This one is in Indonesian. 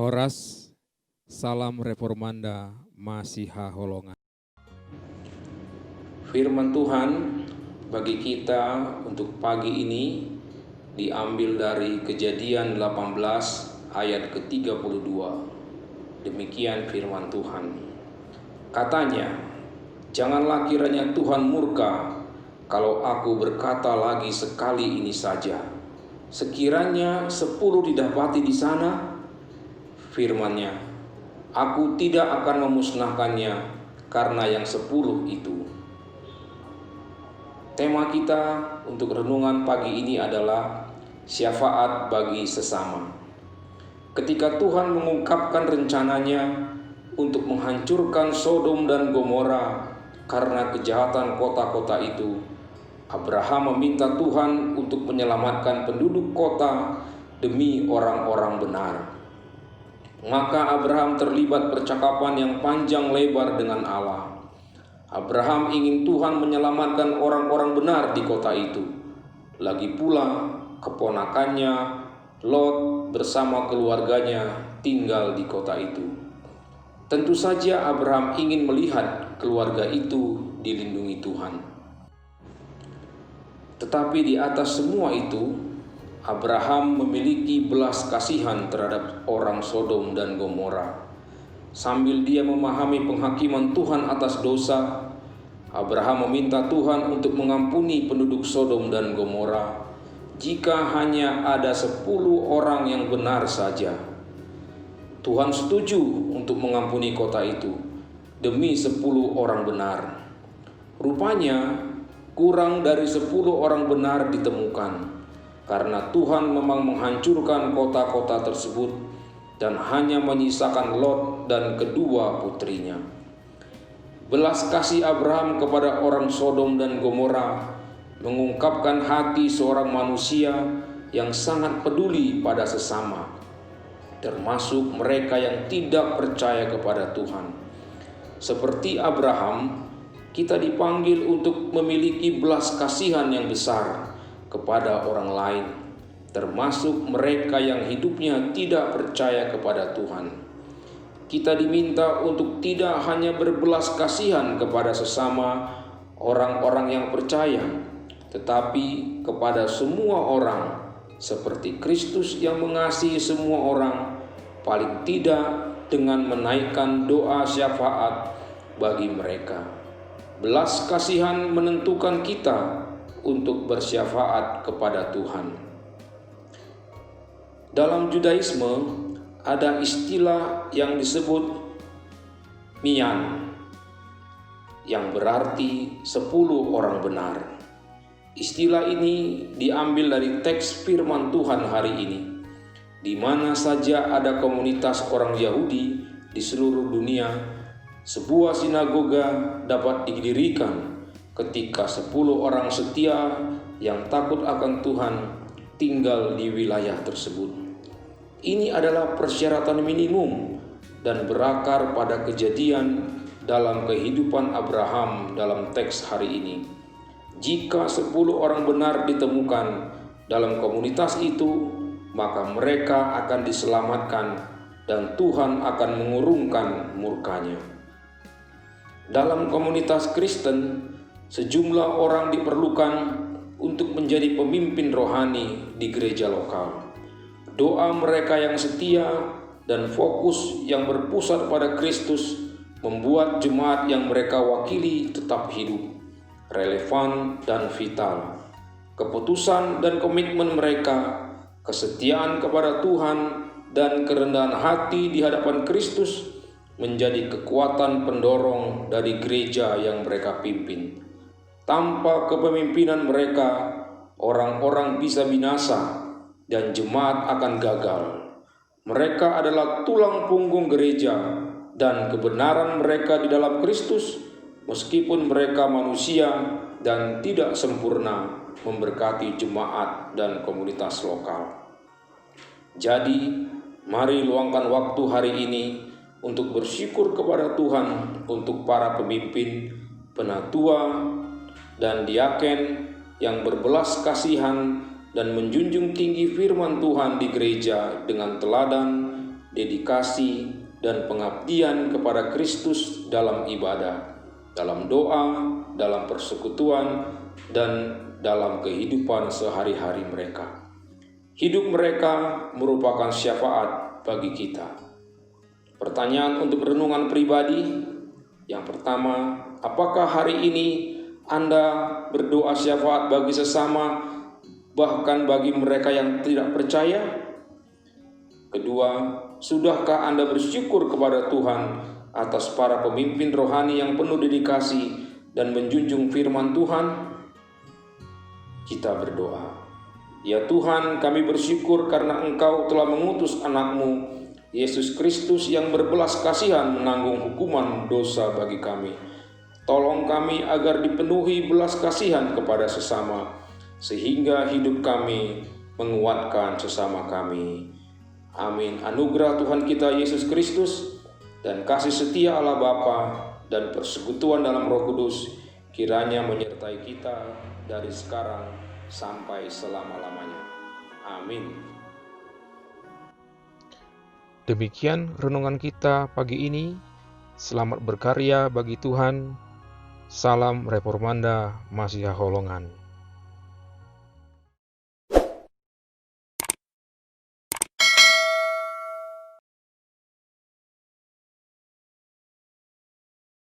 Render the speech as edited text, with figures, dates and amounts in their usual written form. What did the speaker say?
Horas, salam reformanda Masiha Holongan. Firman Tuhan bagi kita untuk pagi ini diambil dari Kejadian 18 ayat ke-32. Demikian firman Tuhan. Katanya, "Janganlah kiranya Tuhan murka kalau aku berkata lagi sekali ini saja. Sekiranya 10 didapati di sana, firman-Nya, aku tidak akan memusnahkannya karena yang 10 itu." Tema kita untuk renungan pagi ini adalah syafaat bagi sesama. Ketika Tuhan mengungkapkan rencananya untuk menghancurkan Sodom dan Gomora karena kejahatan kota-kota itu, Abraham meminta Tuhan untuk menyelamatkan penduduk kota demi orang-orang benar. Maka Abraham terlibat percakapan yang panjang lebar dengan Allah. Abraham ingin Tuhan menyelamatkan orang-orang benar di kota itu. Lagi pula keponakannya Lot bersama keluarganya tinggal di kota itu. Tentu saja Abraham ingin melihat keluarga itu dilindungi Tuhan. Tetapi di atas semua itu, Abraham memiliki belas kasihan terhadap orang Sodom dan Gomora. Sambil dia memahami penghakiman Tuhan atas dosa, Abraham meminta Tuhan untuk mengampuni penduduk Sodom dan Gomora jika hanya ada 10 orang yang benar saja. Tuhan setuju untuk mengampuni kota itu demi 10 orang benar. Rupanya kurang dari 10 orang benar ditemukan, karena Tuhan memang menghancurkan kota-kota tersebut dan hanya menyisakan Lot dan kedua putrinya. Belas kasih Abraham kepada orang Sodom dan Gomora mengungkapkan hati seorang manusia yang sangat peduli pada sesama, termasuk mereka yang tidak percaya kepada Tuhan. Seperti Abraham, kita dipanggil untuk memiliki belas kasihan yang besar kepada orang lain, termasuk mereka yang hidupnya tidak percaya kepada Tuhan. Kita diminta untuk tidak hanya berbelas kasihan kepada sesama orang-orang yang percaya, tetapi kepada semua orang, seperti Kristus yang mengasihi semua orang, paling tidak dengan menaikkan doa syafaat bagi mereka. Belas kasihan menentukan kita untuk bersyafaat kepada Tuhan. Dalam Judaisme ada istilah yang disebut Minyan, yang berarti 10 orang benar. Istilah ini diambil dari teks firman Tuhan hari ini. Di mana saja ada komunitas orang Yahudi di seluruh dunia, sebuah sinagoga dapat didirikan ketika 10 orang setia yang takut akan Tuhan tinggal di wilayah tersebut. Ini adalah persyaratan minimum dan berakar pada kejadian dalam kehidupan Abraham dalam teks hari ini. Jika 10 orang benar ditemukan dalam komunitas itu, maka mereka akan diselamatkan dan Tuhan akan mengurungkan murka-Nya. Dalam komunitas Kristen, sejumlah orang diperlukan untuk menjadi pemimpin rohani di gereja lokal. Doa mereka yang setia dan fokus yang berpusat pada Kristus membuat jemaat yang mereka wakili tetap hidup, relevan dan vital. Keputusan dan komitmen mereka, kesetiaan kepada Tuhan dan kerendahan hati di hadapan Kristus menjadi kekuatan pendorong dari gereja yang mereka pimpin. Tanpa kepemimpinan mereka, orang-orang bisa binasa dan jemaat akan gagal. Mereka adalah tulang punggung gereja dan kebenaran mereka di dalam Kristus, meskipun mereka manusia dan tidak sempurna, memberkati jemaat dan komunitas lokal. Jadi, mari luangkan waktu hari ini untuk bersyukur kepada Tuhan untuk para pemimpin, penatua, dan diaken yang berbelas kasihan dan menjunjung tinggi firman Tuhan di gereja dengan teladan dedikasi, dan pengabdian kepada Kristus dalam ibadah, dalam doa, dalam persekutuan, dan dalam kehidupan sehari-hari mereka. Hidup mereka merupakan syafaat bagi kita. Pertanyaan untuk renungan pribadi. Yang pertama, apakah hari ini Anda berdoa syafaat bagi sesama, bahkan bagi mereka yang tidak percaya? Kedua, sudahkah Anda bersyukur kepada Tuhan atas para pemimpin rohani yang penuh dedikasi dan menjunjung firman Tuhan? Kita berdoa. Ya Tuhan, kami bersyukur karena Engkau telah mengutus anak-Mu, Yesus Kristus yang berbelas kasihan menanggung hukuman dosa bagi kami. Tolong kami agar dipenuhi belas kasihan kepada sesama, sehingga hidup kami menguatkan sesama kami. Amin. Anugerah Tuhan kita Yesus Kristus dan kasih setia Allah Bapa dan persekutuan dalam Roh Kudus kiranya menyertai kita dari sekarang sampai selama-lamanya. Amin. Demikian renungan kita pagi ini. Selamat berkarya bagi Tuhan. Salam Reformanda Masiha Holongan.